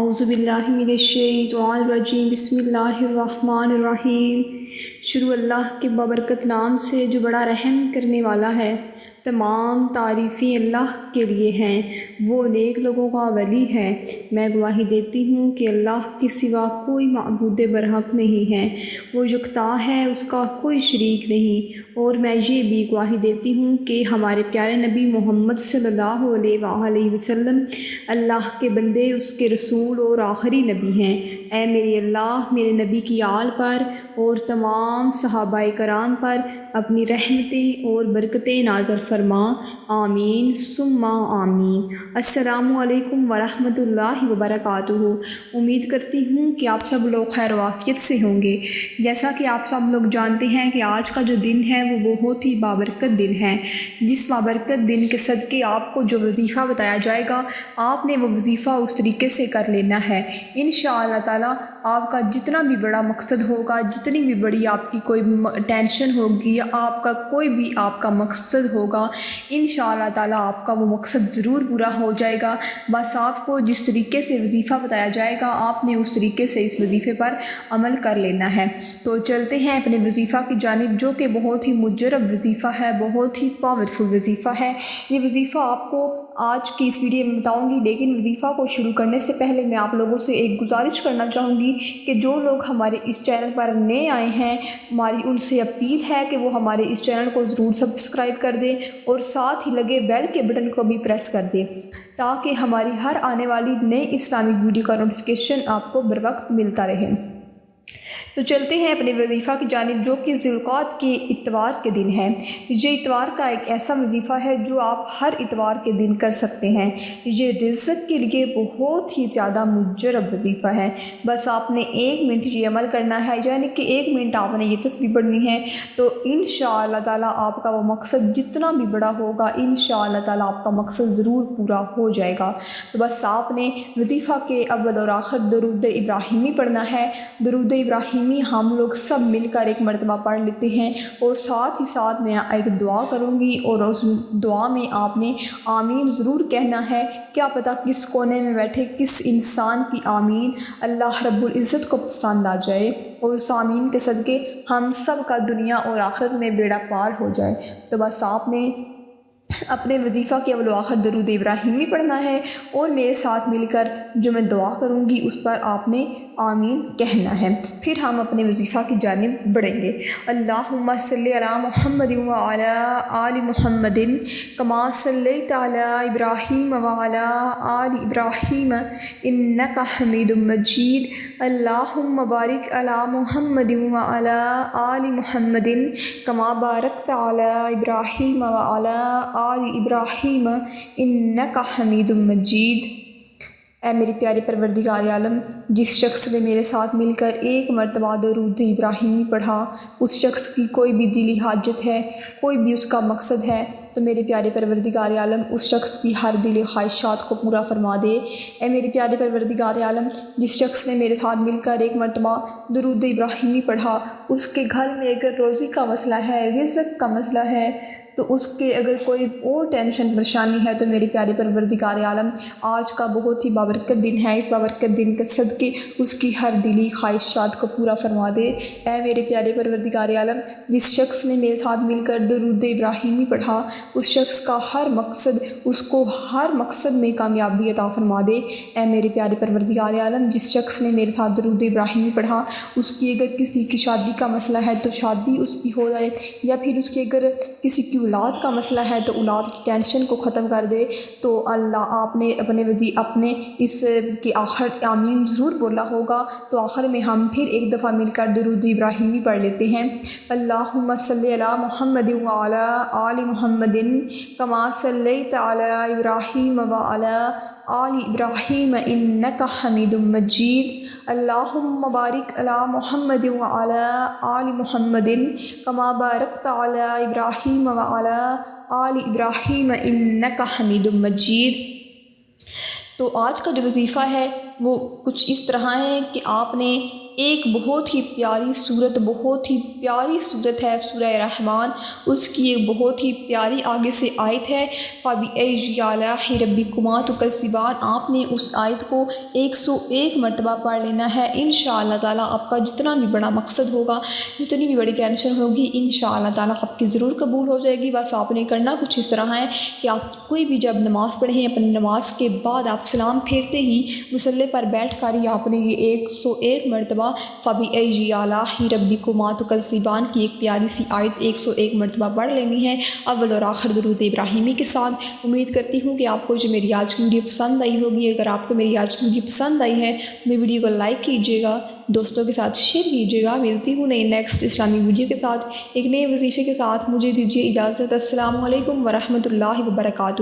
اعوذ باللہ من الشیطان الرجیم بسم اللہ الرحمن الرحیم۔ شروع اللہ کے بابرکت نام سے جو بڑا رحم کرنے والا ہے۔ تمام تعریفیں اللہ کے لیے ہیں، وہ نیک لوگوں کا ولی ہے۔ میں گواہی دیتی ہوں کہ اللہ کے سوا کوئی معبود برحق نہیں ہے، وہ یکتا ہے، اس کا کوئی شریک نہیں۔ اور میں یہ بھی گواہی دیتی ہوں کہ ہمارے پیارے نبی محمد صلی اللہ علیہ وآلہ وسلم اللہ کے بندے، اس کے رسول اور آخری نبی ہیں۔ اے میرے اللہ، میرے نبی کی آل پر اور تمام صحابہ کرام پر اپنی رحمتیں اور برکتیں نازل فرما، آمین ثم آمین۔ السلام علیکم ورحمۃ اللہ وبرکاتہ۔ امید کرتی ہوں کہ آپ سب لوگ خیر و عافیت سے ہوں گے۔ جیسا کہ آپ سب لوگ جانتے ہیں کہ آج کا جو دن ہے وہ بہت ہی بابرکت دن ہے، جس بابرکت دن کے صدقے آپ کو جو وظیفہ بتایا جائے گا، آپ نے وہ وظیفہ اس طریقے سے کر لینا ہے۔ انشاءاللہ تعالیٰ آپ کا جتنا بھی بڑا مقصد ہوگا، جتنی بھی بڑی آپ کی کوئی ٹینشن ہوگی یا آپ کا کوئی بھی آپ کا مقصد ہوگا، انشاءاللہ تعالیٰ آپ کا وہ مقصد ضرور پورا ہو جائے گا۔ بس آپ کو جس طریقے سے وظیفہ بتایا جائے گا، آپ نے اس طریقے سے اس وظیفے پر عمل کر لینا ہے۔ تو چلتے ہیں اپنے وظیفہ کی جانب، جو کہ بہت ہی مجرب وظیفہ ہے، بہت ہی پاورفل وظیفہ ہے۔ یہ وظیفہ آپ کو آج کی اس ویڈیو میں بتاؤں گی، لیکن وظیفہ کو شروع کرنے سے پہلے میں آپ لوگوں سے ایک گزارش کرنا چاہوں گی کہ جو لوگ ہمارے اس چینل پر نئے آئے ہیں، ہماری ان سے اپیل ہے کہ وہ ہمارے اس چینل کو ضرور سبسکرائب کر دیں اور ساتھ ہی لگے بیل کے بٹن کو بھی پریس کر دیں، تاکہ ہماری ہر آنے والی نئی اسلامک ویڈیو کا نوٹیفیکیشن آپ کو بر وقت ملتا رہے۔ تو چلتے ہیں اپنے وظیفہ کی جانب، جو کہ ذی القعدہ کے اتوار کے دن ہے۔ یہ اتوار کا ایک ایسا وظیفہ ہے جو آپ ہر اتوار کے دن کر سکتے ہیں۔ یہ رزق کے لیے بہت ہی زیادہ مجرب وظیفہ ہے۔ بس آپ نے 1 منٹ یہ عمل کرنا ہے، یعنی کہ 1 منٹ آپ نے یہ تسبیح پڑھنی ہے، تو انشاءاللہ تعالیٰ آپ کا وہ مقصد جتنا بھی بڑا ہوگا، انشاءاللہ تعالیٰ آپ کا مقصد ضرور پورا ہو جائے گا۔ تو بس آپ نے وظیفہ کے اول اور آخر درود ابراہیمی پڑھنا ہے۔ درود ابراہیمی ہم لوگ سب مل کر ایک مرتبہ پڑھ لیتے ہیں، اور ساتھ ہی ساتھ میں ایک دعا کروں گی، اور اس دعا میں آپ نے آمین ضرور کہنا ہے۔ کیا پتہ کس کونے میں بیٹھے کس انسان کی آمین اللہ رب العزت کو پسند آ جائے، اور اس آمین کے صدقے ہم سب کا دنیا اور آخرت میں بیڑا پار ہو جائے۔ تو بس آپ نے اپنے وظیفہ کے اول و آخر درود ابراہیمی پڑھنا ہے، اور میرے ساتھ مل کر جو میں دعا کروں گی اس پر آپ نے آمین کہنا ہے۔ پھر ہم اپنے وظیفہ کی جانب بڑھیں گے۔ اللہم صلی علی محمد وعلی آل محمد کما صلیت علی ابراہیم وعلی آل ابراہیم انک حمید مجید۔ اللہم بارک علی محمد وعلی آل محمد کما بارکت علی ابراہیم وعلی آل ابراہیم انک حمید مجید۔ اے میری پیارے پروردگار عالم، جس شخص نے میرے ساتھ مل کر 1 مرتبہ درود ابراہیمی پڑھا، اس شخص کی کوئی بھی دلی حاجت ہے، کوئی بھی اس کا مقصد ہے، تو میرے پیارے پروردگار عالم اس شخص کی ہر دلی خواہشات کو پورا فرما دے۔ اے میرے پیارے پروردگار عالم، جس شخص نے میرے ساتھ مل کر 1 مرتبہ درود ابراہیمی پڑھا، اس کے گھر میں اگر روزی کا مسئلہ ہے، رزق کا مسئلہ ہے، تو اس کے اگر کوئی اور ٹینشن پریشانی ہے، تو میرے پیارے پروردگار عالم آج کا بہت ہی بابرکت دن ہے، اس بابرکت دن کے صدقے اس کی ہر دلی خواہشات کو پورا فرما دے۔ اے میرے پیارے پروردگار عالم، جس شخص نے میرے ساتھ مل کر درود ابراہیمی پڑھا، اس شخص کا ہر مقصد، اس کو ہر مقصد میں کامیابی عطا فرما دے۔ اے میرے پیارے پروردگار عالم، جس شخص نے میرے ساتھ درود ابراہیمی پڑھا، اس کی اگر کسی کی شادی کا مسئلہ ہے تو شادی اس کی ہو جائے، یا پھر اس کی اگر کسی کی اولاد کا مسئلہ ہے تو اولاد کی ٹینشن کو ختم کر دے، تو اللہ آپ نے اپنے اس کے آخر آمین ضرور بولا ہوگا، تو آخر میں ہم پھر ایک دفعہ مل کر درود ابراہیمی پڑھ لیتے ہیں۔ اللہم صلی علی محمد وعلی آل محمد کما صلیت علی ابراہیم وعلی آل ابراہیم انک حمید مجید۔ اللہم بارک علی محمد وعلی آل محمد کما بارکت علی ابراہیم وعلی آل ابراہیم انک حمید مجید۔ تو آج کا جو وظیفہ ہے وہ کچھ اس طرح ہے کہ آپ نے ایک بہت ہی پیاری صورت، بہت ہی پیاری صورت ہے سورہ رحمان، اس کی ایک بہت ہی پیاری آگے سے آیت ہے فَبِأَيِّ آلَاءِ رَبِّكُمَا تُكَذِّبَانِ۔ آپ نے اس آیت کو 101 مرتبہ پڑھ لینا ہے۔ انشاءاللہ تعالیٰ آپ کا جتنا بھی بڑا مقصد ہوگا، جتنی بھی بڑی ٹینشن ہوگی، انشاءاللہ تعالیٰ آپ کی ضرور قبول ہو جائے گی۔ بس آپ نے کرنا کچھ اس طرح ہے کہ آپ کوئی بھی جب نماز پڑھیں، اپنی نماز کے بعد آپ سلام پھیرتے ہی مصلی پر بیٹھ کر ہی آپ نے یہ 101 مرتبہ فَبِأَيِّ آلَاءِ رَبِّكُمَا تُكَذِّبَانِ کی ایک پیاری سی آیت 101 مرتبہ پڑھ لینی ہے، اول اور آخر درود ابراہیمی کے ساتھ۔ امید کرتی ہوں کہ آپ کو جو میری آج کی ویڈیو پسند آئی ہوگی۔ اگر آپ کو میری آج کی ویڈیو پسند آئی ہے تو میری ویڈیو کو لائک کیجیے گا، دوستوں کے ساتھ شیئر کیجیے گا۔ ملتی ہوں نئی نیکسٹ اسلامی ویڈیو کے ساتھ، ایک نئے وظیفے کے ساتھ۔ مجھے دیجیے اجازت۔ السلام علیکم ورحمۃ اللہ وبرکاتہ۔